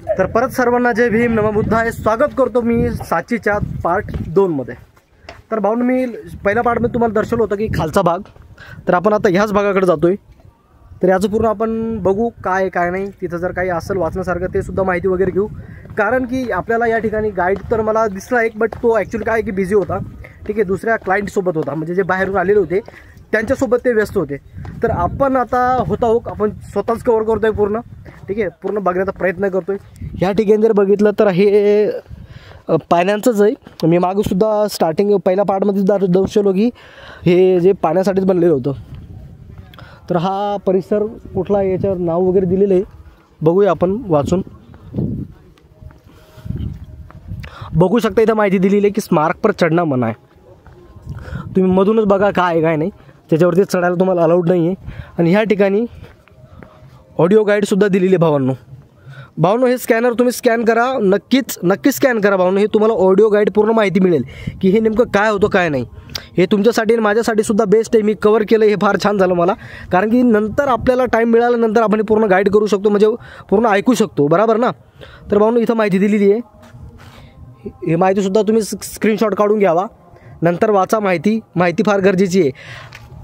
तर परत सर्वांना जय भीम नमः बुद्धाय. स्वागत करतो मी साचीच्या पार्ट 2 मध्ये. तर भाऊन मी पहिल्या पार्टमध्ये तुम्हाला दर्शवलं होतं की खालचा भाग, तर आपण आता ह्याच भागाकडे जातोय. तर याचं पूर्ण आपण बघू काय काय नाही, तिथं जर काही असेल वाचण्यासारखं ते सुद्धा माहिती वगैरे घेऊ. कारण की आपल्याला या ठिकाणी गाईड तर मला दिसला एक, बट तो ॲक्च्युली काय की बिझी होता. ठीक आहे, दुसऱ्या क्लायंटसोबत होता, म्हणजे जे बाहेरून आलेले होते त्यांच्यासोबत ते व्यस्त होते. तर आपण आता आपण स्वतःच कव्हर करतोय पूर्ण. ठीक आहे, पूर्ण बघण्याचा प्रयत्न करतोय. ह्या ठिकाणी जर बघितलं तर हे पाण्याचंच आहे. मी मागंसुद्धा स्टार्टिंग पहिल्या पार्टमध्ये दर्शवलं की हे जे पाण्यासाठीच बनलेलं होतं. तर हा परिसर कुठला याच्यावर नाव वगैरे दिलेलं आहे, बघूया आपण वाचून. बघू शकता इथं माहिती दिलेली आहे की स्मारक पर चढणं मना आहे. तुम्ही मधूनच बघा काय काय नाही, त्याच्यावरती चढायला तुम्हाला अलाउड नाही आहे. आणि ह्या ठिकाणी ऑडिओ गाईडसुद्धा दिलेली आहे भावांनो. हे स्कॅनर तुम्ही स्कॅन करा, नक्कीच स्कॅन करा भावांनो. हे तुम्हाला ऑडिओ गाईड पूर्ण माहिती मिळेल की हे नेमकं काय होतं काय नाही. हे तुमच्यासाठी आणि माझ्यासाठी सुद्धा बेस्ट आहे. मी कवर केलं, हे फार छान झालं मला. कारण की नंतर आपल्याला टाईम मिळाल्यानंतर आपण पूर्ण गाईड करू शकतो, म्हणजे पूर्ण ऐकू शकतो, बरोबर ना. तर भावांनो इथं माहिती दिलेली आहे. ही माहितीसुद्धा तुम्ही स्क्रीनशॉट काढून घ्यावा, नंतर वाचा. माहिती फार गरजेची आहे.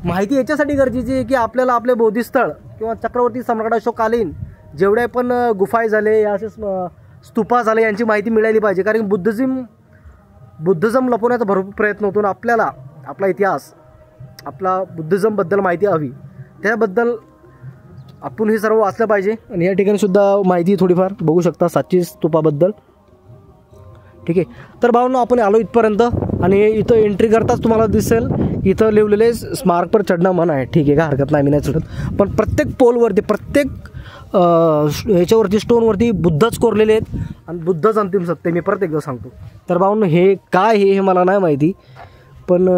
माहिती याच्यासाठी गरजेची आहे की आपल्याला आपले बोधिस्थळ किंवा चक्रवर्ती सम्राट अशोककालीन जेवढे पण गुफाय झाले, असे स्तूपा झाले, यांची माहिती मिळाली पाहिजे. कारण बुद्धिझम लपवण्याचा भरपूर प्रयत्न होतो. आपल्याला आपला इतिहास, आपला बुद्धिझमबद्दल माहिती हवी, त्याबद्दल आपण हे सर्व वाचलं पाहिजे. आणि या ठिकाणी सुद्धा माहिती थोडीफार बघू शकता साची स्तूपाबद्दल. ठीक आहे, तर भावांनो आपण आलो इथपर्यंत. आणि इथं एंट्री करताच तुम्हाला दिसेल इथं लिहिलेले स्मारक पर चढणं मना आहे. ठीक आहे, का हरकत नाही, मी नाही चढत. पण प्रत्येक पोलवरती, प्रत्येक ह्याच्यावरती स्टोनवरती बुद्धच कोरलेले आहेत. आणि बुद्धच अंतिम सत्य, मी परत एकदा सांगतो. तर भावांनो हे काय हे मला नाही माहिती, पण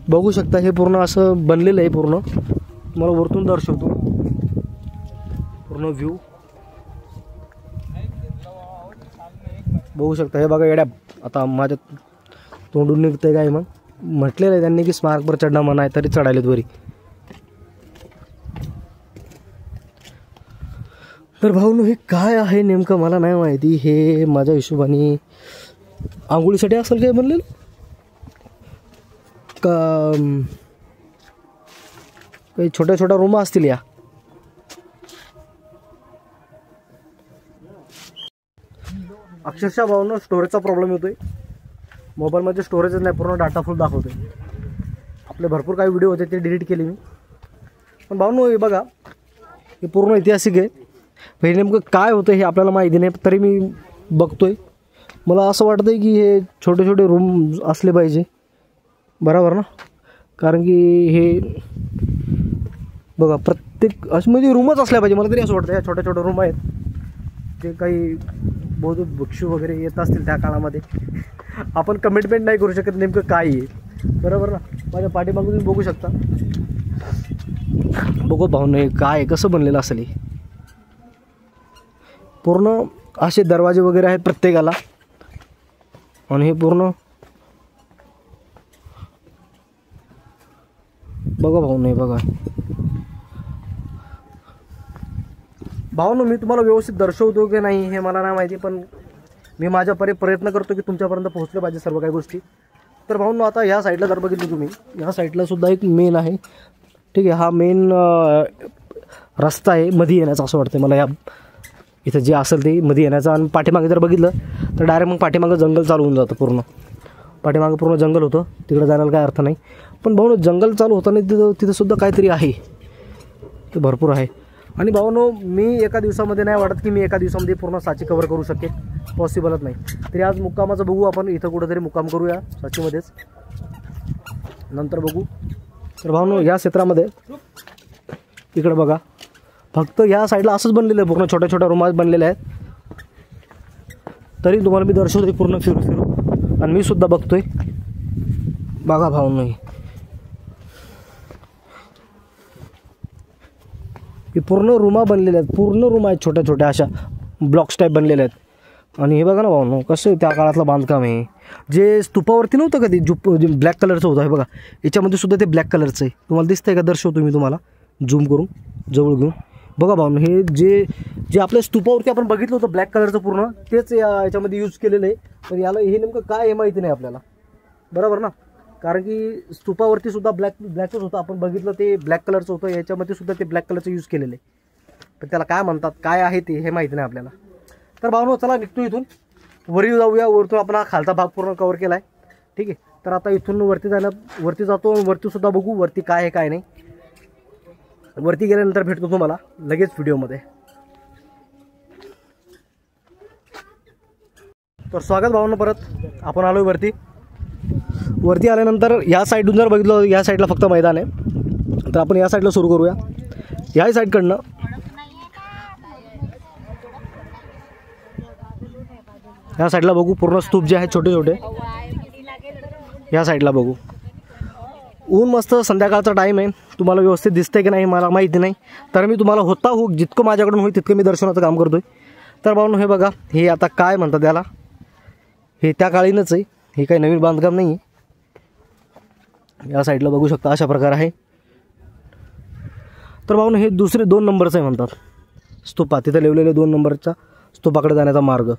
बघू शकता हे पूर्ण असं बनलेलं आहे. पूर्ण मला वरतून दर्शवतो पूर्ण व्ह्यू. बघू शकता, हे बघा येड्या, आता माझ्या तोंडून निघतंय काय. मग म्हटलेलं आहे त्यांनी की स्मारकवर चढणं मना आहे, तरी चढायलेत वरी. तर भाऊनो हे काय आहे नेमकं मला नाही माहिती. हे माझ्या हिशोबाने आंघोळीसाठी असेल काय बनलेलं का, काही छोट्या रूम असतील या. अक्षरशः भाऊनो स्टोरेजचा प्रॉब्लेम येतोय. मोबाईलमध्ये स्टोरेजच नाही, पूर्ण डाटा फुल दाखवतोय. आपले भरपूर काही व्हिडिओ होते ते डिलीट केले मी. पण भाऊनो हे बघा, हे पूर्ण ऐतिहासिक आहे. हे नेमकं काय होतं हे आपल्याला माहिती नाही, तरी मी बघतोय. मला असं वाटतं की हे छोटे रूम असले पाहिजे, बरोबर ना. कारण की हे बघा प्रत्येक अशी म्हणजे रूमच असल्या पाहिजे, मला तरी असं वाटतं. ह्या छोट्या रूम आहेत, जे काही बौद्ध भिक्षू वगैरे येत असतील त्या काळामध्ये. आपण कमिटमेंट नाही करू शकत नेमकं काय आहे, बरोबर ना. माझ्या पाठीमागून तुम्ही बघू शकता. बघू भाऊन हे काय कसं बनलेलं असेल. पूर्ण असे दरवाजे वगैरे आहेत प्रत्येकाला. आणि हे पूर्ण बघा भाऊन, हे बघा भाऊनो, मी तुम्हाला व्यवस्थित दर्शवतो की नाही हे मला नाही माहिती, पण मी माझ्या प्रयत्न करतो की तुमच्यापर्यंत पोहोचले पाहिजे सर्व काही गोष्टी. तर भाऊनो आता ह्या साईडला जर बघितलं तुम्ही, ह्या साईडला सुद्धा एक मेन आहे. ठीक आहे, हा मेन रस्ता आहे मध्ये येण्याचा असं वाटतं मला. या इथं जे असेल ते मध्ये येण्याचा. आणि पाठीमागे जर बघितलं तर डायरेक्ट मग पाठीमागं जंगल चालू होऊन जातं. पाठीमागं पूर्ण जंगल होतं, तिकडे जाण्याला काय अर्थ नाही. पण भाऊनो जंगल चालू होताना तिथं सुद्धा काहीतरी आहे, ते भरपूर आहे. आणि भाऊनो मी एका दिवसामध्ये नाही वाटत की मी एका दिवसामध्ये पूर्ण साची कव्हर करू शकेल, पॉसिबलच नाही. तरी आज मुक्कामाचं बघू आपण, इथं कुठंतरी मुक्काम करूया साचीमध्येच, नंतर बघू. तर भाऊनो या क्षेत्रामध्ये इकडे बघा, फक्त या साईडला असंच बनलेलं आहे, पूर्ण छोट्या रूमात बनलेल्या आहेत. तरी तुम्हाला मी दर्शवतोय पूर्ण फिरू. आणि मी सुद्धा बघतोय, बघा भाऊनो हे पूर्ण रूमा बनलेल्या आहेत. पूर्ण रूम आहेत छोट्या अशा ब्लॉक्स टाईप बनलेल्या आहेत. आणि हे बघा ना भाऊनो कसं त्या काळातलं बांधकाम आहे. जे स्तूपावरती नव्हतं का ते ब्लॅक कलरचं होतं, हे बघा याच्यामध्ये सुद्धा ते ब्लॅक कलरचं आहे. तुम्हाला दिसतंय का? दर्शवतो मी तुम्हाला झूम करून जवळ घेऊन. बघा भाऊ, हे जे जे आपल्या स्तूपावरती आपण बघितलं होतं ब्लॅक कलरचं पूर्ण तेच याच्यामध्ये यूज केलेलं आहे. पण याला हे नेमकं काय हे माहिती नाही आपल्याला, बरोबर ना. कारण की स्तूपावरती सुद्धा ब्लॅकच होतं, आपण बघितलं ते ब्लॅक कलरचं होतं. याच्यामध्ये सुद्धा ते ब्लॅक कलरचं यूज केलेलं आहे. पण त्याला काय म्हणतात, काय आहे ते हे माहिती नाही आपल्याला. तर भाऊ चला निघतो इथून, वरी जाऊया. वरतून आपण हा खालचा भाग पूर्ण कवर केला आहे. ठीक आहे, तर आता इथून वरती जातो. वरती सुद्धा बघू वरती काय आहे काय नाही. वरती गेल्यानंतर भेटतो तुम्हाला लगेच व्हिडिओमध्ये. तर स्वागत भावांनो, परत आपण आलो आहे वरती आल्यानंतर या साईडून जर बघितलं, या साईडला फक्त मैदान आहे. तर आपण या साईडला सुरू करूया. याही साईडकडनं या साईडला बघू, पूर्ण स्तूप जे आहेत छोटे छोटे या साईडला बघू. ऊन मस्त, संध्याकाळचा टाईम आहे. तुम्हाला व्यवस्थित दिसतंय की नाही मला माहिती नाही. तर मी तुम्हाला जितकं माझ्याकडून होईल तितकं मी दर्शनाचं काम करतोय. तर भाऊंनो हे बघा, हे आता काय म्हणतात त्याला, हे त्या काळीनच आहे, हे काही नवीन बांधकाम नाही आहे. या साईडला बघू शकता अशा प्रकार आहे. तर भाऊंनो हे दुसरे 2 नंबरचं आहे म्हणतात स्तूपा, तिथं लिहिलेले 2 नंबरच्या स्तूपाकडे जाण्याचा मार्ग.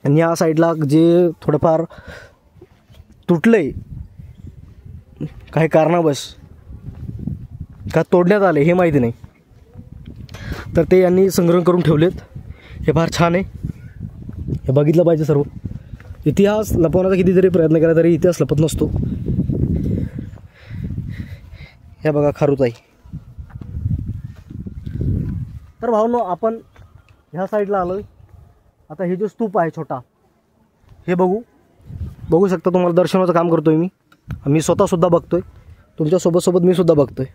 आणि या साईडला जे थोडंफार तुटलंय काही कारणावश, का तोडण्यात आले हे माहिती नाही, तर ते यांनी संग्रह करून ठेवलेत. हे फार छान आहे, हे बघितलं पाहिजे सर्व. इतिहास लपवण्याचा किती जरी प्रयत्न केला तरी इतिहास लपत नसतो. हे बघा खारुताई. तर भाऊंनो आपण ह्या साईडला आलोय. आता हे जो स्तूप आहे छोटा, हे बघू शकता. तुम्हाला दर्शनाचं काम करतोय मी स्वतःसुद्धा बघतोय, तुमच्यासोबत मी सुद्धा बघतोय.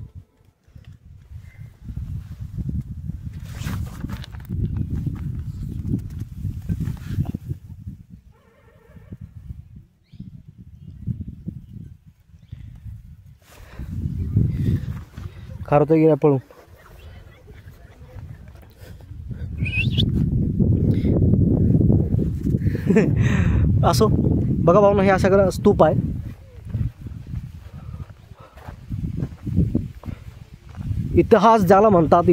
खारुताई गेला पळून. असो बघा भाऊ, हे अशा स्तूप आहे. इतिहास ज्याला म्हणतात,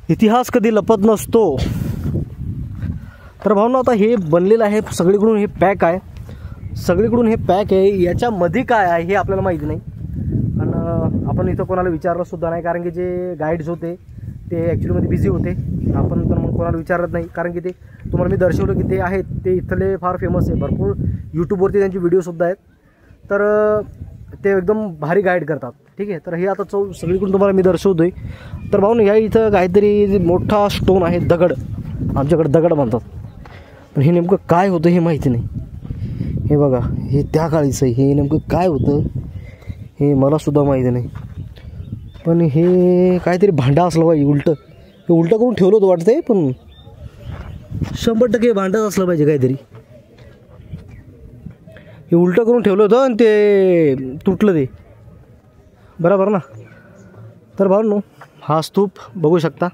इतिहास कधी लपत नसतो. तर भाऊंनो आता हे बनलेलं आहे सगळीकडून, हे पॅक आहे. याच्यामध्ये काय आहे हे आपल्याला माहिती नाही. आणि आपण इथं कोणाला विचारलं सुद्धा नाही, कारण की जे गाईड्स होते ते ॲक्च्युलीमध्ये बिझी होते. आपण तर मग कोणाला विचारत नाही, कारण की ते तुम्हाला मी दर्शवलं की ते आहेत, ते इथले फार फेमस आहे. भरपूर यूट्यूबवरती त्यांचे व्हिडिओसुद्धा आहेत. तर ते एकदम भारी गाईड करतात. ठीक आहे, तर हे आता सगळीकडून तुम्हाला मी दर्शवतोय. तर भाऊ ह्या इथं काहीतरी मोठा स्टोन आहे, दगड, आमच्याकडे दगड म्हणतात. पण हे नेमकं काय होतं हे माहिती नाही. हे बघा, हे त्या काळीचं आहे. हे नेमकं काय होतं हे मलासुद्धा माहिती नाही. पण हे काहीतरी भांडा असलं पाहिजे, हे उलटं करून ठेवलं होतं वाटतंय. पण 100% भांडंच असलं पाहिजे काहीतरी. हे उलटं करून ठेवलं होतं आणि ते तुटलं ते, बरोबर ना. तर भाऊंनो हा स्तूप बघू शकता,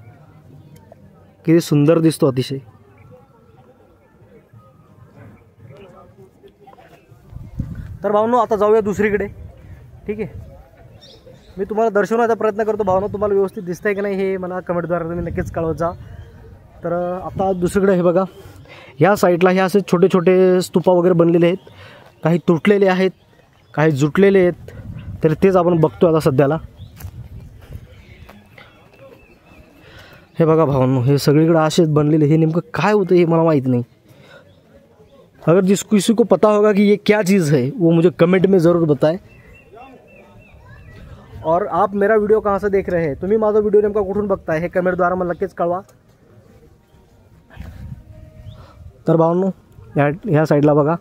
किती सुंदर दिसतो अतिशय. तर भाऊंनो आता जाऊया दुसरीकडे. ठीक आहे, मी तुम्हाला दर्शवण्याचा प्रयत्न करतो. भावना तुम्हाला व्यवस्थित दिसतंय की नाही हे मला कमेंटद्वारे तुम्ही नक्कीच कळवत जा. तर आता दुसरीकडे हे बघा, ह्या साईडला हे असे छोटे छोटे स्तूपा वगैरे बनलेले आहेत. काही तुटलेले आहेत, काही जुटलेले आहेत. तर तेच आपण बघतो आता सध्याला. हे बघा भावांनो, हे सगळीकडे असेच बनलेले. हे नेमकं काय होतं हे मला माहीत नाही. अगर किसी को पता होगा कि ये क्या चीज़ है वो मुझे कमेंट में ज़रूर बताएं. और आप मेरा व्हिडिओ कहाँ से देख रहे हैं, तुम्ही माझा व्हिडिओ नेमका कुठून बघताय हे कमेंटद्वारा मला नक्कीच कळवा. तर भावांनो ह्या साईडला बघा,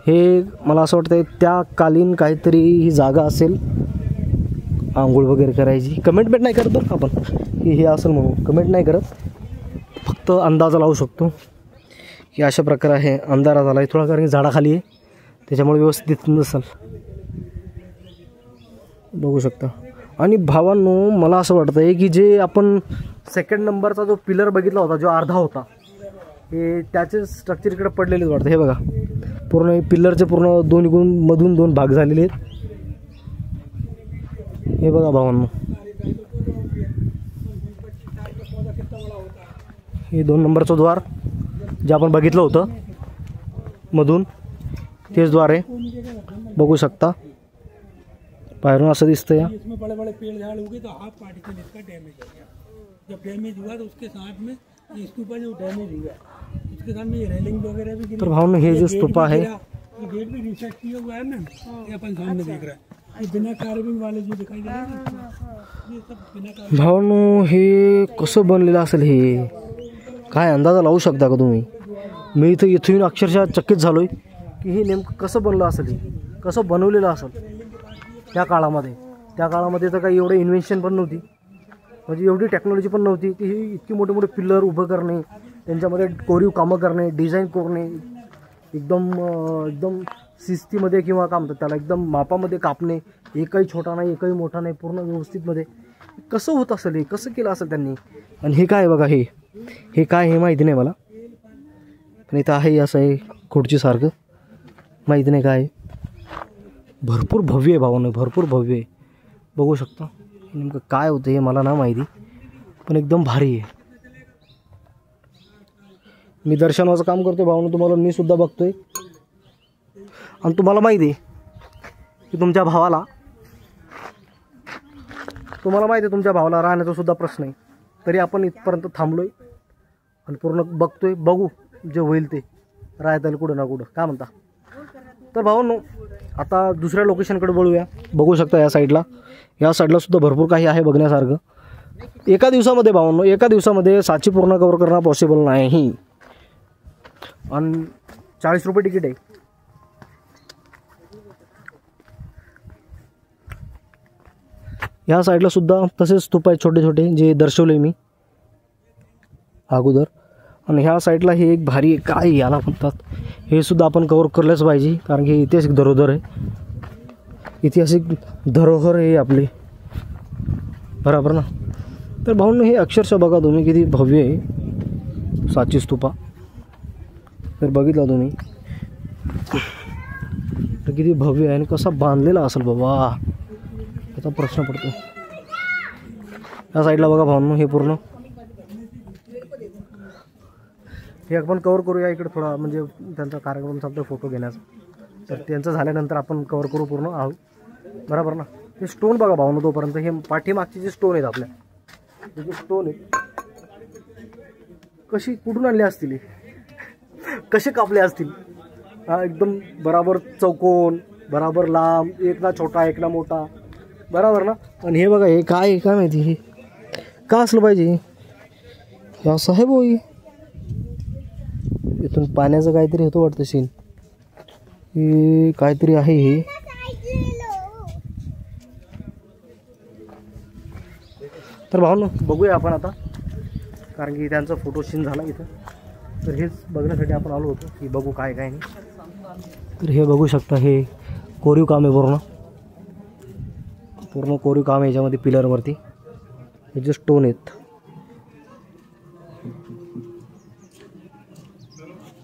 हे मला असं वाटतं त्या कालीन काहीतरी ही जागा असेल आंघोळ वगैरे करायची. कमेंट नाही करत बरं आपण हे असेल म्हणून, कमेंट नाही करत, फक्त अंदाजा लावू शकतो की अशा प्रकार आहे. अंधारा झाला आहे थोडा, कारण की झाडाखाली आहे त्याच्यामुळे व्यवस्थित दिसत नसेल, बघू शकता. आणि भावांनो मला असं वाटतं आहे की जे आपण सेकंड नंबरचा जो पिलर बघितला होता, जो अर्धा होता, हे त्याचे स्ट्रक्चर इकडे पडलेलेच वाटतं. हे बघा, पूर्ण हे पिल्लरचे पूर्ण मधून दोन भाग झालेले आहेत. हे बघा भावांनो, हे 2 नंबरचं द्वार जे आपण बघितलं होतं मधून, तेच द्वार आहे, बघू शकता बाहेरून असं दिसतं या. इसमें बड़े बड़े पेड़ झाड़ हो गए तो हाफ पार्टिकल इसका डैमेज हो गया. जब डैमेज हुआ तो उसके साथ में ये स्तूपा जो डैमेज हुआ उसके साथ में ये रेलिंग वगैरह भी गिरी. तर भावनो हे जे स्तूपा आहे ये गेट भी रिसेट किया हुआ है ना, ये अपन सामने देख रहा है. ये बिना कार्विंग वाले जो दिखाई दे रहे हैं ये सब बिना कार्विंग. भावनो हे कसं बनलेलं असेल, हे काय अंदाजा लावू शकता का तुम्ही? मी इथं इथून अक्षरशः चकित झालोय की हे नेमकं कसं बनलं असेल, हे कसं बनवलेलं असेल त्या काळामध्ये. त्या काळामध्ये तर काही एवढं इन्व्हेन्शन पण नव्हती, म्हणजे एवढी टेक्नॉलॉजी पण नव्हती की ही इतकी मोठे मोठे पिल्लर उभं करणे, त्यांच्यामध्ये कोरीव कामं करणे, डिझाईन करणे, एकदम शिस्तीमध्ये किंवा काय म्हणतात त्याला एकदम मापामध्ये कापणे, एकही छोटा नाही एकही मोठा नाही, पूर्ण व्यवस्थितमध्ये कसं होत असेल, हे कसं केलं असेल त्यांनी. आणि हे काय बघा, हे काय हे माहिती नाही मला, पण इथं आहे असं आहे खुर्चीसारखं, माहिती नाही काय आहे. भरपूर भव्य आहे भावानं, भरपूर भव्य आहे, बघू शकता. नेमकं काय होतं हे मला ना माहिती, पण एकदम भारी आहे. मी दर्शनाचं काम करतोय भावानं, तुम्हाला मी सुद्धा बघतोय. आणि तुम्हाला माहिती आहे की तुमच्या भावाला राहण्याचा सुद्धा प्रश्न आहे, तरी आपण इथपर्यंत थांबलोय आणि पूर्ण बघतोय. बघू जे होईल ते, राहता येईल कुठं ना कुठं, काय म्हणता. तर भावांनो आता दुसऱ्या लोकेशनकडे वळूया. बघू शकता या साईडला सुद्धा भरपूर काही आहे बघण्यासारखं. एका दिवसामध्ये साची पूर्ण कव्हर करणं पॉसिबल नाही. आणि 40 रुपये तिकीट आहे. या साईडला सुद्धा तसेच स्तूप आहेत छोटे छोटे, जे दर्शवले मी अगोदर. आणि ह्या साईडला हे एक भारी काय याला म्हणतात, हे सुद्धा आपण कव्हर केलंच पाहिजे, कारण की ऐतिहासिक धरोहर आहे आपली, बरोबर ना. तर भाऊंनो हे अक्षरशः बघा तुम्ही किती भव्य आहे साची स्तूपा. तर बघितला तुम्ही तर किती भव्य आहे आणि कसा बांधलेला असेल बाबा, याचा प्रश्न पडतो. या साईडला बघा भाऊंनो हे पूर्ण, हे आपण कव्हर करूया इकडे थोडा, म्हणजे त्यांचा कार्यक्रम चालतो फोटो घेण्याचा, तर त्यांचं झाल्यानंतर आपण कव्हर करू पूर्ण आहोत, बरोबर ना. हे स्टोन बघा भाऊंनो, तोपर्यंत हे पाठीमागचे जे स्टोन आहेत आपल्या, हे जे स्टोन आहेत कशी कुठून आणले असतील, कसे कापले असतील. हा एकदम बराबर चौकोन, बराबर लांब, एक ना छोटा एक ना मोठा, बरोबर ना. आणि हे बघा हे काय माहिती, हे का असलं पाहिजे, हे असं आहे भाऊ. इथून पाण्याचं काहीतरी होतं वाटतं सीन, हे काहीतरी आहे हे. तर भाऊ बघूया आपण आता, कारण की त्यांचा फोटो सीन झाला इथं. तर हेच बघण्यासाठी आपण आलो होतो की बघू काय नाही. तर हे बघू शकता, हे कोरीव काम आहे पूर्ण कोरीव काम आहे याच्यामध्ये. पिलरवरती हे जे स्टोन आहेत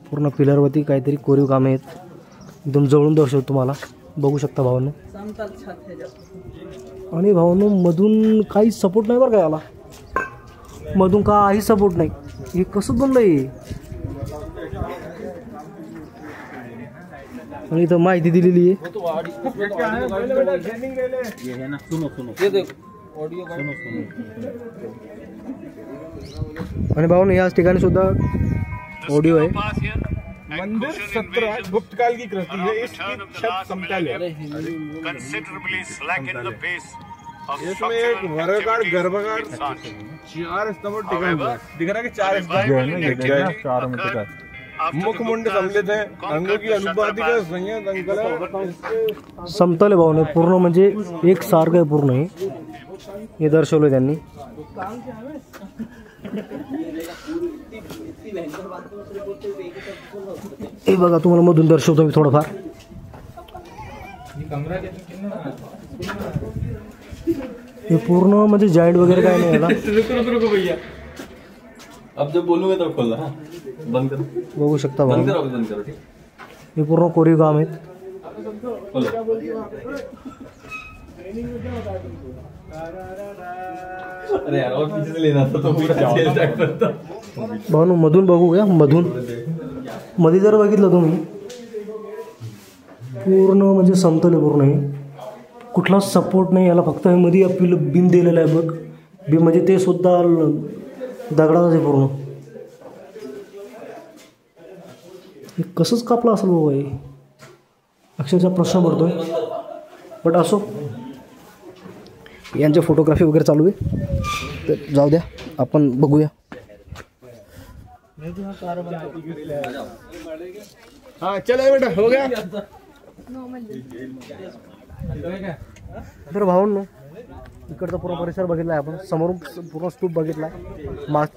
पूर्ण पिलरवरती काहीतरी कोरीव काम आहेत, एकदम जवळून दर्शवतो तुम्हाला, बघू शकता भावांनो. आणि भावांनो मधून काही सपोर्ट नाही बरं का याला, मधून काही सपोर्ट नाही. हे कसं बनलं आहे. आणि इथं माहिती दिलेली आहे. आणि भावांनो याच ठिकाणी सुद्धा ऑडिओ है. मंदिर 17 गुप्त काल की कृति है. इसकी छत समतल है. इसमें एक वर्गाकार गर्भाकार 4 स्तंभ टिका हुआ है. दिख रहा है कि 4 स्तंभ मुखमुंड सम्मिलित है. अंगों की अनुपातिका संयत अंकल समतल है भावने पूर्ण, म्हणजे एक सारखं आहे पूर्ण. हे दर्शवलं त्यांनी. हे बघा तुम्हाला मधून दर्शवतो मी थोडंफार. हे पूर्ण म्हणजे जाईंट वगैरे काय नाही याला. रुको भैया, अब जब बोलूंगा तब खोलना. हाँ बंद करो. बघू शकता बंद करो. हे पूर्ण कोरीव काम आहेत. अरे यार और पीछे से लेना था तो पूरा चेंज स्टार्ट करता। भाऊ मधून बघूया, मधून मध्ये जर बघितलं तुम्ही पूर्ण म्हणजे समतल पूर्ण आहे, कुठलाच सपोर्ट नाही याला, फक्त हे मध्ये आपलं बीम दिलेलं आहे बघ, बीम म्हणजे ते सुद्धा दगडाच आहे पूर्ण. हे कसंच कापलं असेल बाबा, हे अक्षरशः प्रश्न पडतोय. बट असो, यांचे फोटोग्राफी वगैरे चालू आहे, तर जाऊ द्या, आपण बघूया. हाँ चलो बेटा हो गया. तर भावांनो, इकडचा पूर्ण परिसर बघितला आहे आपण, समोरून पूर्ण स्तूप बघितला,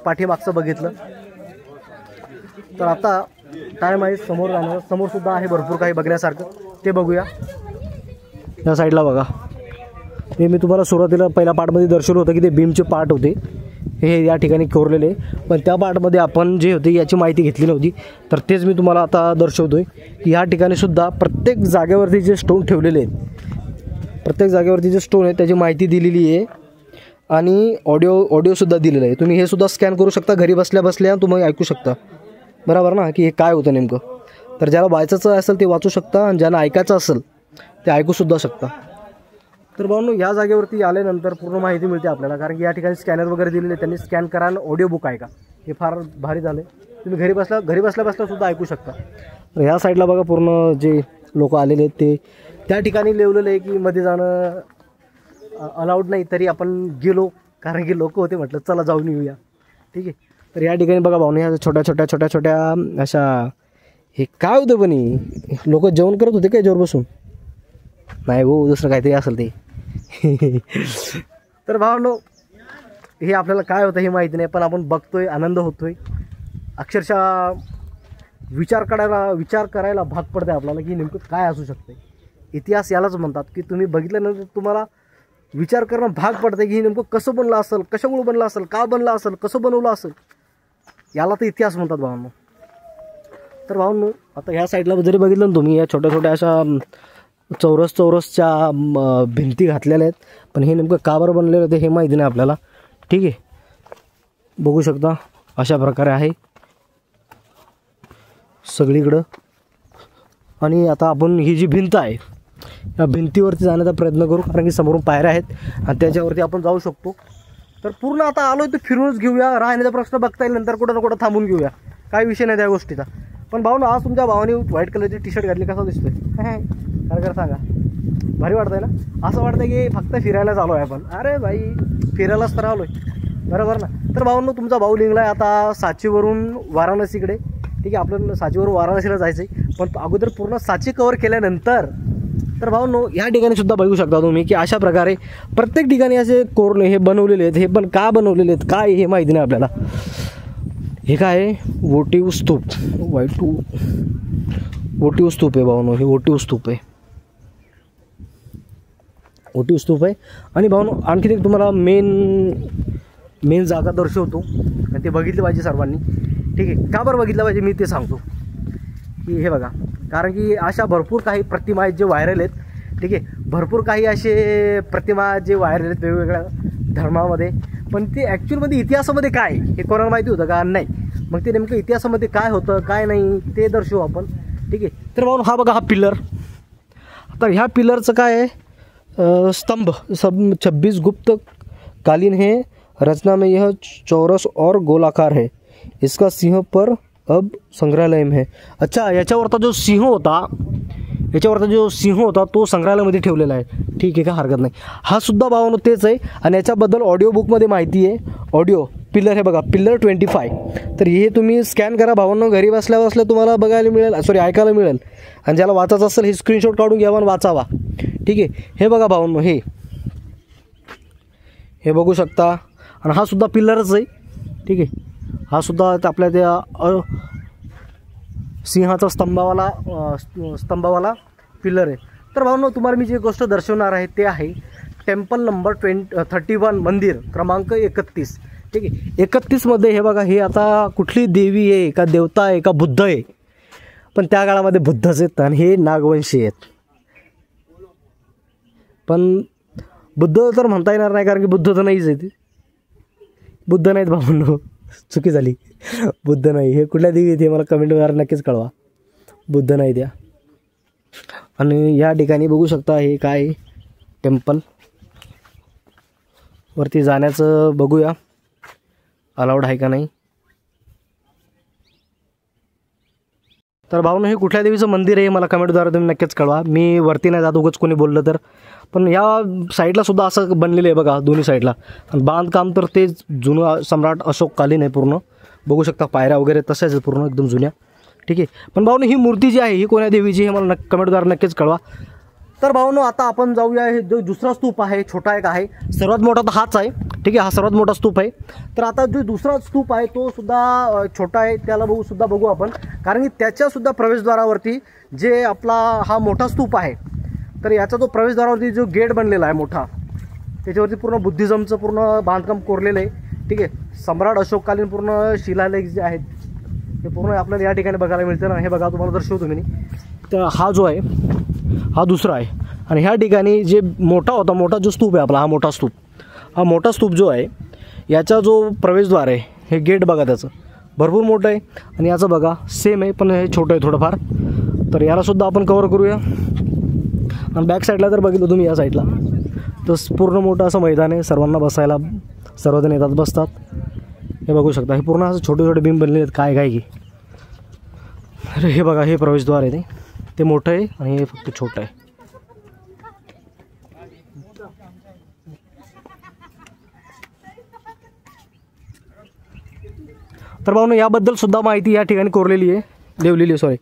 पाठीमागचं बघितलं. तर आता टाईम आहे समोर जाणार, समोर सुद्धा आहे भरपूर काही बघण्यासारखं, ते बघूया. या साईडला बघा, हे मी तुम्हाला सुरुवातीला पहिल्या पार्टमध्ये दर्शवलं होतं की ते बीमचे पार्ट होते, हे या ठिकाणी कोरलेले, पण त्या पार्टमध्ये आपण जे होते याची माहिती घेतली नव्हती. तर तेच मी तुम्हाला आता दर्शवतोय की या ठिकाणी सुद्धा प्रत्येक जागेवरती जे स्टोन ठेवलेले आहेत, प्रत्येक जागेवरती जे स्टोन आहे त्याची माहिती दिलेली आहे आणि ऑडिओसुद्धा दिलेलं आहे. तुम्ही हे सुद्धा स्कॅन करू शकता घरी बसल्या बसल्या, तुम्ही ऐकू शकता, बरोबर ना, की हे काय होतं नेमकं. तर ज्याला वाचायचं असेल ते वाचू शकता आणि ज्यांना ऐकायचं असेल ते ऐकूसुद्धा शकता. तर भाऊ या जागेवरती आल्यानंतर पूर्ण माहिती मिळते आपल्याला, कारण की या ठिकाणी स्कॅनर वगैरे दिलेले, त्यांनी स्कॅन करा आणि ऑडिओ बुक आहे का, हे फार भारी झालं. तुम्ही घरी बसल्या सुद्धा ऐकू शकता. तर ह्या साईडला बघा, पूर्ण जे लोक आलेले आहेत ते त्या ठिकाणी लिहिलेलं आहे की मध्ये जाणं अलाउड नाही, तरी आपण गेलो कारण की लोक होते, म्हटलं चला जाऊन येऊया. ठीक आहे. तर या ठिकाणी बघा भाऊ, ह्या छोट्या अशा, हे काय होतं पण लोक जेवण करत होते काय याच्यावर बसून, नाही हो दुसरं काहीतरी असेल ते. तर भावांनो, हे आपल्याला काय होतं हे माहिती नाही, पण आपण बघतोय, आनंद होतोय, अक्षरशः विचार करायला भाग पडते आपल्याला की नेमकं काय असू शकते. इतिहास यालाच म्हणतात की तुम्ही बघितल्यानंतर तुम्हाला विचार करणं भाग पडते की हे नेमकं कसं बनलं असेल, कशामुळे बनलं असेल, का बनलं असेल, कसं बनवलं असेल, याला तर इतिहास म्हणतात भावांनो. तर भावांनो, आता ह्या साईडला जरी बघितलं ना तुम्ही, या छोट्या अशा चौरसच्या भिंती घातलेल्या आहेत, पण हे नेमकं का बरं बनलेलं होतं हे माहिती नाही आपल्याला. ठीक आहे, बघू शकता अशा प्रकारे आहे सगळीकडं. आणि आता आपण ही जी भिंत आहे या भिंतीवरती जाण्याचा प्रयत्न करू, कारण की समोरून पायऱ्या आहेत आणि त्याच्यावरती आपण जाऊ शकतो. तर पूर्ण आता आलो आहे तर फिरूनच घेऊया, राहण्याचा प्रश्न बघता येईल, नंतर कुठं ना कुठं थांबून घेऊया, काय विषय नाही त्या गोष्टीचा. पण भाऊ ना, आज तुमच्या भावाने व्हाईट कलरची टी शर्ट घातली, कसा दिसतोय खरं सांगा, भारी वाटतंय ना. असं वाटतं की फक्त फिरायलाच आलो आहे आपण. अरे भाई, फिरायलाच तर आलो आहे, बरोबर ना. तर भाऊंनो, तुमचा भाऊ निघला आहे आता सांचीवरून वाराणसीकडे. ठीक आहे, आपलं सांचीवरून वाराणसीला जायचं आहे, पण अगोदर पूर्ण सांची कवर केल्यानंतर. तर भाऊंनो, ह्या ठिकाणी सुद्धा बघू शकता तुम्ही की अशा प्रकारे प्रत्येक ठिकाणी असे कोरणे हे बनवलेले आहेत. हे पण का बनवलेले आहेत काय हे माहिती नाही आपल्याला. हे काय आहे, वोटिव स्तूप, वोटिव स्तूप आहे भाऊंनो, हे वोटिव स्तूप आहे, वोटिव स्तूप आहे. आणि भाऊंनो, आणखी एक तुम्हाला मेन जागा दर्शवतो आणि ते बघितलं पाहिजे सर्वांनी. ठीक आहे, का बरं बघितलं पाहिजे मी ते सांगतो. की हे बघा, कारण की अशा भरपूर काही प्रतिमा आहेत जे व्हायरल आहेत. ठीक आहे, भरपूर काही असे प्रतिमा जे व्हायरल आहेत वेगवेगळ्या धर्मामध्ये, पण ते ॲक्च्युअलमध्ये इतिहासामध्ये काय हे कोणाला माहिती होतं का नाही. मग ते नेमकं इतिहासामध्ये काय होतं काय नाही ते दर्शवू आपण. ठीक आहे. तर भाऊ हा बघा, हा पिलर. आता ह्या पिलरचं काय आहे, स्तंभ 26 गुप्त कालीन है, रचना में यह चौरस और गोलाकार है, इसका सिंह पर अब संग्रहालय में है. अच्छा, याच्यावरचा जो सिंह होता तो संग्रहालयामध्ये ठेवलेला आहे. ठीक आहे, का हरकत नाही. हा सुद्धा भावानो तेच आहे आणि याच्याबद्दल ऑडिओ बुकमध्ये माहिती आहे. ऑडिओ पिलर हे बघा, पिलर 25. तर हे तुम्ही स्कॅन करा भावांनो, घरी बसल्या तुम्हाला बघायला मिळेल, ऐकायला मिळेल. आणि ज्याला वाचायचं असेल हे स्क्रीनशॉट काढून घ्यावा आणि वाचावा. ठीक आहे, हे बघा भावांनो, हे बघू शकता. आणि हा सुद्धा पिलरच आहे. ठीक आहे, हा सुद्धा आपल्या त्या सिंहाचा स्तंभावाला पिलर आहे. तर भावांनो, तुम्हाला मी जी गोष्ट दर्शवणार आहे ते आहे टेम्पल नंबर 31, मंदिर क्रमांक 31. ठीक आहे, 31मध्ये हे बघा, हे आता कुठली देवी आहे का देवता आहे का बुद्ध आहे, पण त्या काळामध्ये बुद्धच आहेत आणि हे नागवंशी आहेत. पण बुद्ध तर म्हणता येणार नाही, कारण की बुद्ध तर नाहीच आहे. बुद्ध नाहीत भावांनो, चुकी झाली, बुद्ध नाही. हे कुठल्या देवी ते मला कमेंटद्वारे नक्कीच कळवा. बुद्ध नाही त्या. आणि या ठिकाणी बघू शकता हे काय टेम्पल. वरती जाण्याचं बघूया अलाउड आहे का नाही. तर भाऊनं हे कुठल्या देवीचं मंदिर आहे मला कमेंटद्वारे तुम्ही नक्कीच कळवा. मी वरती नाही जात उगाच कोणी बोललं तर. पण या साईडला सुद्धा असं बनलेलं आहे बघा, दोन्ही साईडला. आणि बांधकाम तर ते जुनं सम्राट अशोककालीन आहे पूर्ण. बघू शकता पायऱ्या वगैरे तशाच आहे पूर्ण एकदम जुन्या. ठीक आहे. पण भाऊनं ही मूर्ती जी आहे ही कोण्या देवीची हे मला कमेंटद्वारे नक्कीच कळवा. तर भाऊनो आता आपण जाऊया. हे जो दुसरा स्तूप आहे, छोटा एक आहे, सर्वात मोठा तर हाच आहे. ठीक आहे, हा सर्वात मोठा स्तूप आहे. तर आता जो दुसरा स्तूप आहे तो सुद्धा छोटा आहे, त्याला बघू आपण. कारण की त्याच्यासुद्धा प्रवेशद्वारावरती जे आपला हा मोठा स्तूप आहे, तर याचा जो प्रवेशद्वारावरती जो गेट बनलेला आहे मोठा, त्याच्यावरती पूर्ण बुद्धिझमचं पूर्ण बांधकाम कोरलेलं आहे. ठीक आहे. सम्राट अशोककालीन पूर्ण शिलालेख जे आहेत ते पूर्ण आपल्याला या ठिकाणी बघायला मिळतं ना. हे बघा तुम्हाला दर्शवतो मी. तर हा जो आहे हा दुसरा आहे. आणि ह्या ठिकाणी जे मोठा जो स्तूप आहे आपला, हा मोठा स्तूप जो आहे याचा जो प्रवेशद्वार आहे, हे गेट बघा त्याचं भरपूर मोठं आहे. आणि याचं बघा सेम आहे, पण हे छोटं आहे थोडंफार. तर यालासुद्धा आपण कवर करूया. आणि बॅक साईडला जर बघितलं तुम्ही या साईडला तर पूर्ण मोठं असं मैदान आहे, सर्वांना बसायला सर्वजण येतात, बसतात. हे बघू शकता, हे पूर्ण असं छोटे बीम बनलेले आहेत काय की. अरे हे बघा, हे प्रवेशद्वार आहे ते मोठं आहे आणि हे फक्त छोटं आहे. तर भाऊनो याबद्दल सुद्धा माहिती या ठिकाणी लिहिलेली आहे.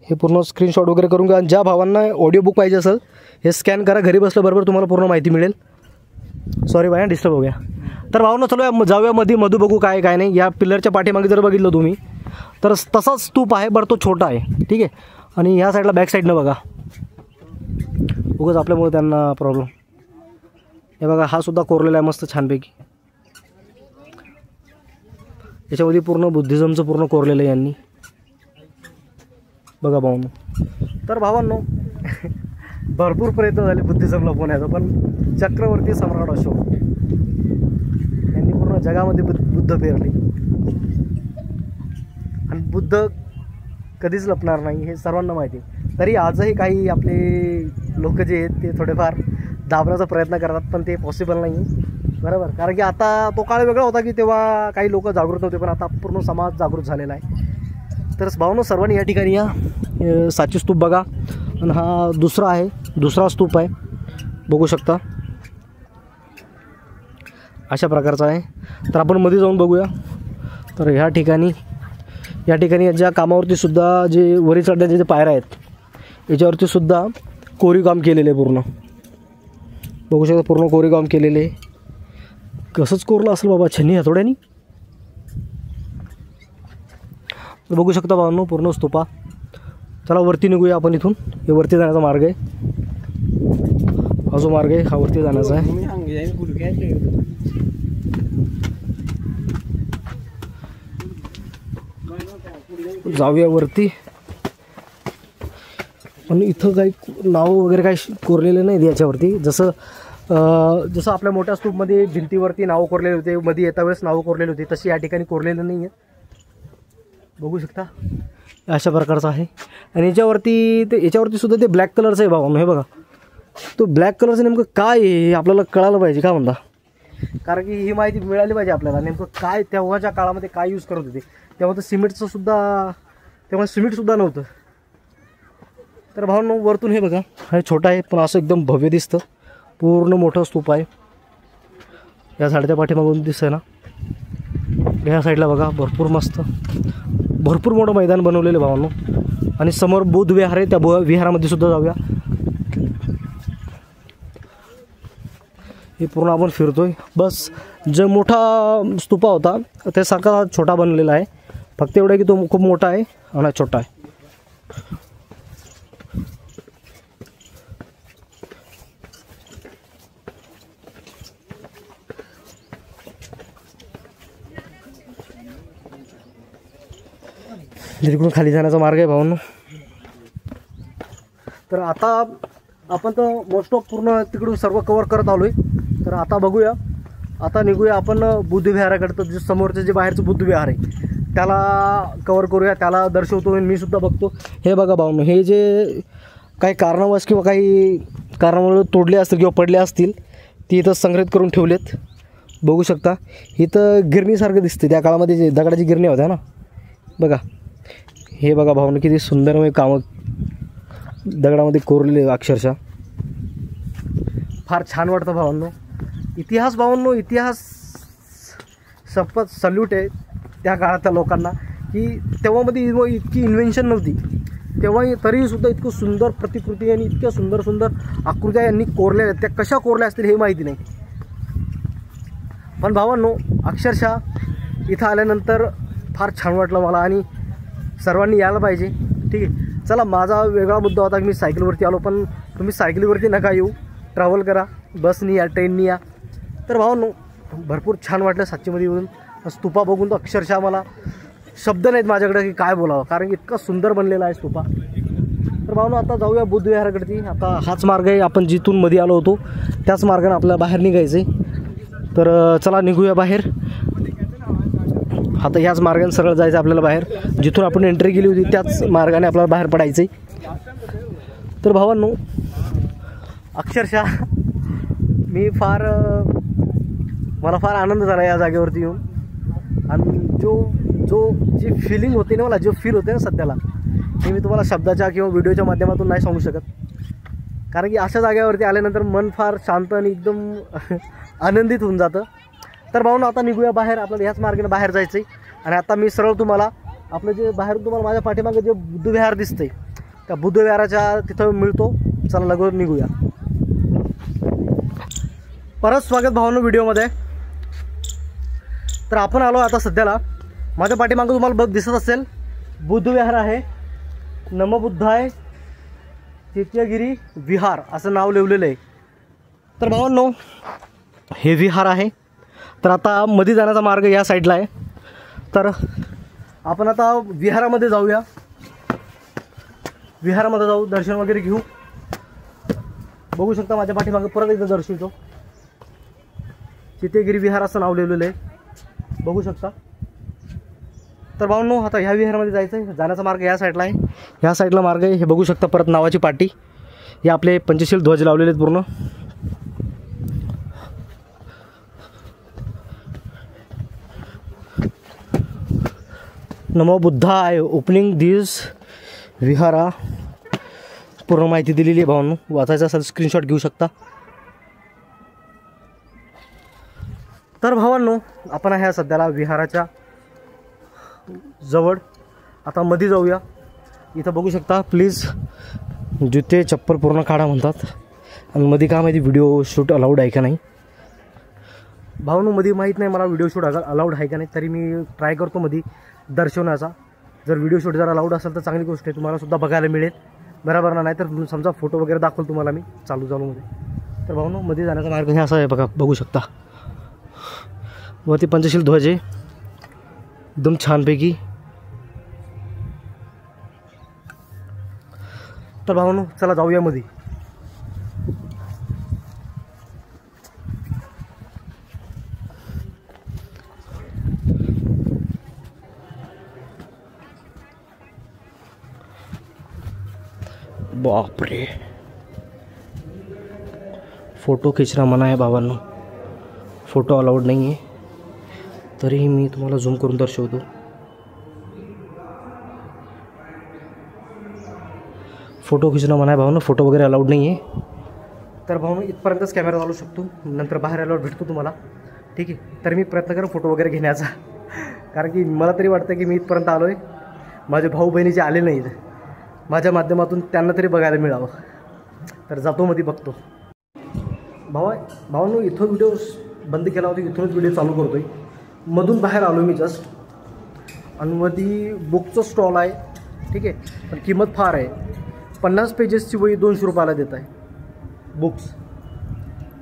हे पूर्ण स्क्रीनशॉट वगैरे करून घ्या. ज्या भावांना ऑडिओ बुक पाहिजे असेल हे स्कॅन करा, घरी बसल्याबरोबर तुम्हाला पूर्ण माहिती मिळेल. सॉरी बाया, डिस्टर्ब हो गया. तर भावना चलो जाऊया मधू बघू काय नाही. या पिलरच्या पाठीमागे जर बघितलं तुम्ही तर तसाच स्तूप आहे, बरं तो छोटा आहे. ठीक आहे. आणि ह्या साईडला बॅक साईडनं बघा, उगाच आपल्यामुळे त्यांना प्रॉब्लेम. हे बघा, हा सुद्धा कोरलेला आहे मस्त छानपैकी. याच्यामध्ये पूर्ण बुद्धिझमचं पूर्ण कोरलेलं आहे यांनी बघा भावांनो. तर भावांनो भरपूर प्रयत्न झाले बुद्धिझमला पोहण्याचा, पण चक्रवर्ती सम्राट अशोक यांनी पूर्ण जगामध्ये बुद्ध पेरले. आणि बुद्ध कधीच लपणार नाही हे सर्वांना माहिती आहे. तरी आजही काही आपले लोक जे आहेत ते थोडेफार दाबण्याचा प्रयत्न करतात, पण ते पॉसिबल नाही आहे. बरोबर. कारण की आता तो काळ वेगळा होता की तेव्हा काही लोक जागृत नव्हते, पण आता पूर्ण समाज जागृत झालेला आहे. तर भावनो सर्वांनी या ठिकाणी या साची स्तूप बघा. आणि हा दुसरा स्तूप आहे, बघू शकता अशा प्रकारचा आहे. तर आपण मध्ये जाऊन बघूया. तर ह्या ठिकाणी ज्या कामावरती सुद्धा जे वरी चढण्याचे जे पायऱ्या आहेत याच्यावरती सुद्धा कोरीवकाम केलेले आहे पूर्ण, बघू शकता पूर्ण कोरीवकाम केलेले. कसंच कोरलं असेल बाबा छन्नी हातोड्यानी. बघू शकता भावांनो पूर्ण स्तूपा. चला वरती निघूया आपण इथून. हे वरती जाण्याचा मार्ग आहे, हा जो मार्ग आहे हा वरती जाण्याचा आहे. जाऊया वरती. पण इथं काही नाव वगैरे काही कोरलेले नाही याच्यावरती. जसं आपल्या मोठ्या स्तूपमध्ये भिंतीवरती नावं कोरलेले होते, मध्ये येता वेळेस नावं कोरलेली होती, तशी या ठिकाणी कोरलेलं नाही आहे. बघू शकता अशा प्रकारचं आहे. आणि याच्यावरती सुद्धा ते ब्लॅक कलरचं आहे भावा. हे बघा, तो ब्लॅक कलरचं नेमकं काय आहे हे आपल्याला कळायला पाहिजे का म्हणता. कारण की ही माहिती मिळाली पाहिजे आपल्याला, नेमकं काय तेव्हाच्या काळामध्ये काय यूज करत होते. तेव्हा तर सिमेंटसुद्धा नव्हतं. तर भावांनो वरतून हे बघा, हे छोटं आहे पण असं एकदम भव्य दिसतं. पूर्ण मोठं स्तूप आहे. या झाडाच्या पाठीमागून दिसतंय ना, ह्या साईडला बघा भरपूर भरपूर मोठं मैदान बनवलेलं भावांनो. आणि समोर बुद्ध विहार आहे, त्या विहारामध्ये सुद्धा जाऊया. हे पूर्ण आपण फिरतोय. बस जो मोठा स्तूपा होता त्यासारखा छोटा बनलेला आहे, फक्त एवढं की तो खूप मोठा आहे आणि छोटा आहे. तिकडून खाली जाण्याचा मार्ग आहे भावांनो. तर आता आपण तर मोस्ट ऑफ पूर्ण तिकडून सर्व कवर करत आलो आहे. तर आता बघूया आता निघूया आपण बुद्धविहाराकडे. तर जे समोरचं जे बाहेरचं बुद्धविहार आहे त्याला कवर करूया, त्याला दर्शवतो आणि मी सुद्धा बघतो. हे बघा भावनो, हे जे काही कारणावश किंवा काही कारणामुळे तोडले असतील किंवा पडले असतील ती इथं संग्रहित करून ठेवलेत. बघू शकता इथं गिरणीसारखं दिसते. त्या काळामध्ये जे दगडाची गिरणी होत्या ना, बघा हे बघा भावनो, किती सुंदर कामं दगडामध्ये कोरलेले अक्षरशः. फार छान वाटतं भावांनो. इतिहास भावांनो, इतिहास सपत सल्यूट आहे त्या काळातल्या लोकांना की तेव्हामध्ये इतकी इन्व्हेन्शन नव्हती, तेव्हा तरीसुद्धा इतकं सुंदर प्रतिकृती आणि इतक्या सुंदर सुंदर आकृत्या यांनी कोरल्या आहेत. त्या कशा कोरल्या असतील हे माहिती नाही, पण भावांनो अक्षरशः इथं आल्यानंतर फार छान वाटलं मला आणि सर्वांनी यायला पाहिजे. ठीक आहे, चला माझा वेगळा मुद्दा होता की मी सायकलवरती आलो, पण तुम्ही सायकलीवरती नका येऊ, ट्रॅव्हल करा, बसनी या, ट्रेननी या. तर भावांनो भरपूर छान वाटलं साचीमध्ये येऊन. स्तूपा बघून तर अक्षरशः मला शब्द नाहीत माझ्याकडे की काय बोलावं, कारण की इतका सुंदर बनलेला आहे स्तूपा. तर भावांनो आता जाऊया बुद्धविहाराकडे. आता हाच मार्ग आहे, आपण जिथून मध्ये आलो होतो त्याच मार्गाने आपल्याला बाहेर निघायचं आहे. तर चला निघूया बाहेर. आता ह्याच मार्गाने सरळ जायचं आपल्याला बाहेर, जिथून आपण एंट्री केली होती त्याच मार्गाने आपल्याला बाहेर पडायचं आहे. तर भावांनो अक्षरशः मला फार आनंद झाला या जागेवरती येऊन. आणि जी फिलिंग होते ना, मला जो फील होते ना सध्याला, हे मी तुम्हाला शब्दाच्या किंवा व्हिडिओच्या माध्यमातून नाही सांगू शकत. कारण की अशा जागेवरती आल्यानंतर मन फार शांत आणि एकदम आनंदित होऊन जातं. तर भाऊन आता निघूया बाहेर, आपल्याला ह्याच मार्गाने बाहेर जायचं आहे. आणि आता मी सरळ तुम्हाला आपलं जे बाहेरून तुम्हाला माझ्या पाठीमागे जे बुद्धविहार दिसतंय त्या बुद्धविहाराच्या तिथं मिळतो. चला लगेच निघूया. परत स्वागत भावांनो व्हिडिओमध्ये. तर आपण आलो आता सध्याला, माझ्या पाठीमागे तुम्हाला दिसत असेल बुद्धविहार आहे, नमबुद्धाय चैत्यगिरी विहार असं नाव लिहिलेलं आहे. तर भावांनो हे विहार आहे. तर आता मध्ये जाण्याचा मार्ग या साईडला आहे. तर आपण आता विहारामध्ये जाऊया, विहारामध्ये जाऊ, दर्शन वगैरे घेऊ. बघू शकता माझ्या पाठीमागे परत एकदा दर्शवतो, चैत्यगिरी विहार असं नाव लिहिलेलं आहे, बघू शकता. तर भावांनो आता ह्या विहारामध्ये जायचं आहे, जाण्याचा मार्ग या साईडला आहे, ह्या साईडला मार्ग आहे. हे बघू शकता परत नावाची पाटी, हे आपले पंचशील ध्वज लावलेले आहेत पूर्ण. नमो बुद्धाय ओपनिंग दिस विहारा, पूर्ण माहिती दिलेली आहे भावांनो. वाचायचं असेल स्क्रीनशॉट घेऊ शकता. तर भावांनो आपण आहे सध्याला विहाराच्या जवळ. आता मध्ये जाऊया. इथं बघू शकता प्लीज जुते चप्पल पूर्ण काढा म्हणतात. आणि मध्ये काय माहिती व्हिडिओ शूट अलाउड आहे का नाही भावांनो, मध्ये माहीत नाही मला व्हिडिओ शूट अलाउड आहे का नाही, तरी मी ट्राय करतो मध्ये दर्शवण्याचा. जर व्हिडिओ शूट जर अलाउड असेल तर चांगली गोष्ट आहे, तुम्हाला सुद्धा बघायला मिळेल, बरोबर ना. नाही तर समजा फोटो वगैरे दाखवतो तुम्हाला मी चालूमध्ये. तर भावांनो मध्ये जाण्याचा मार्ग हे असा आहे बघा, बघू शकता. वरती पंचशील ध्वज आहे एकदम छानपैकी. तर भावांनो चला जाऊया मध्ये. बापरे, फोटो खिचणं मना आहे बाबांनो, फोटो अलाउड नाही आहे. तरीही मी तुम्हाला झूम करून दर्शवतो. फोटो खिचणं मना आहे भावांनो, फोटो वगैरे अलाउड नाही आहे. तर भावांनो इथपर्यंतच कॅमेरा चालू शकतो, नंतर बाहेर अलाउड भेटतो तुम्हाला, ठीक आहे. तर मी प्रयत्न करेन फोटो वगैरे घेण्याचा, कारण की मला तरी वाटतं की मी इथपर्यंत आलो आहे, माझे भाऊ बहिणी जे आले नाहीत माझ्या माध्यमातून त्यांना तरी बघायला मिळावं. तर जातो मध्ये बघतो. भावांनो इथं व्हिडिओ बंद केला होता, इथूनच व्हिडिओ चालू करतो आहे. मधून बाहेर आलो मी जस्ट, आणि मध्ये बुकचं स्टॉल आहे, ठीक आहे. पण किंमत फार आहे, 50 पेजेसची वही 200 रुपयाला देत आहे बुक्स.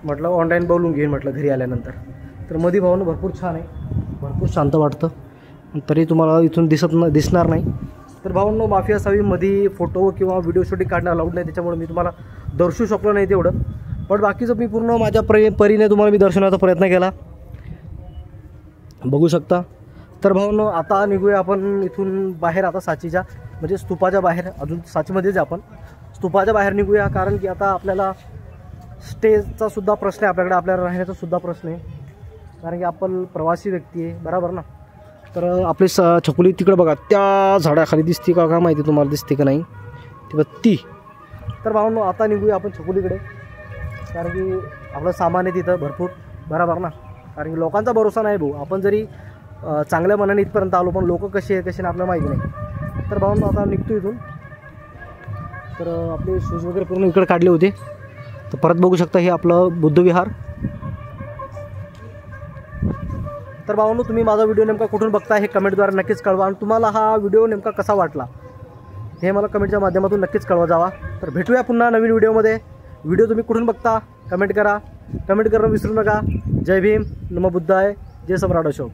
म्हटलं ऑनलाईन बोलून घेईन म्हटलं घरी आल्यानंतर. तर मध्ये भावांनो भरपूर छान आहे, भरपूर शांत वाटतं, तरी तुम्हाला इथून दिसणार नाही. तर भावांनो माफी असावी, मध्ये फोटो किंवा व्हिडिओ शूटिंग काढणं अलाउड नाही, त्याच्यामुळे मी तुम्हाला दर्शवू शकलो नाही तेवढं. पण बाकीचं मी पूर्ण माझ्या परीने तुम्हाला मी दर्शवण्याचा प्रयत्न केला. बघू शकता. तर भाऊनो आता निघूया आपण इथून बाहेर, आता साचीच्या म्हणजे स्तूपाच्या बाहेर, अजून साचीमध्येच आपण स्तूपाच्या बाहेर निघूया. कारण की आता आपल्याला स्टेजचा सुद्धा प्रश्न आहे आपल्याकडे, आपल्याला राहण्याचा सुद्धा प्रश्न आहे. कारण की आपण प्रवासी व्यक्ती आहे, बरोबर ना. तर आपली छकुली तिकडे बघा, त्या झाडाखाली दिसते का माहिती तुम्हाला, दिसते का नाही ती. तर भाऊनो आता निघूया आपण छकुलीकडे. कारण की आपलं सामान आहे तिथं भरपूर, बरोबर ना. कारण की लोकांचा भरोसा नाही भाऊ, आपण जरी चांगल्या मनाने इथपर्यंत आलो पण लोक कसे आहे कसे नाही आपल्याला माहिती नाही. तर भाऊनो आता निघतो इथून. तर आपले शूज वगैरे पूर्ण इकडे काढले होते. तर परत बघू शकता हे आपलं बुद्धविहार. तर भाऊनो तुम्ही माझा व्हिडिओ नेमका कुठून बघता हे कमेंटद्वारे नक्कीच कळवा. आणि तुम्हाला हा व्हिडिओ नेमका कसा वाटला हे मला कमेंटच्या माध्यमातून नक्कीच कळवा जावा. तर भेटूया पुन्हा नवीन व्हिडिओमध्ये. व्हिडिओ तुम्ही कुठून बघता कमेंट करा, कमेंट करणं विसरू नका. जय भीम, नमो बुद्धाय, जय सम्राट अशोक.